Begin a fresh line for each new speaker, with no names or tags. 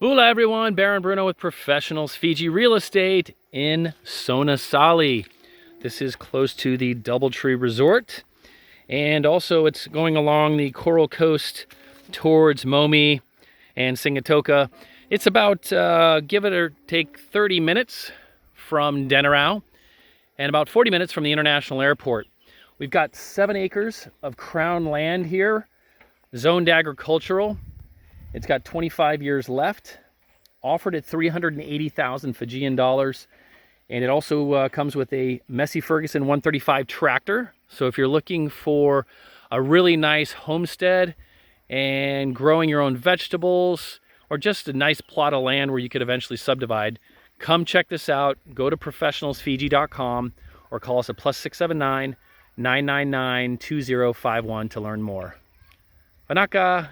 Hola everyone, Baron Bruno with Professionals FIJI Real Estate in Sonasali. This is close to the Doubletree Resort, and also it's going along the Coral Coast towards Momi and Singatoka. It's about, give it or take 30 minutes from Denarau and about 40 minutes from the International Airport. We've got 7 acres of crown land here, zoned agricultural. It's got 25 years left, offered at 380,000 Fijian dollars, and it also comes with a Massey Ferguson 135 tractor. So if you're looking for a really nice homestead and growing your own vegetables, or just a nice plot of land where you could eventually subdivide, come check this out. Go to professionalsfiji.com or call us at +679 999 2051 to learn more. Vanaka.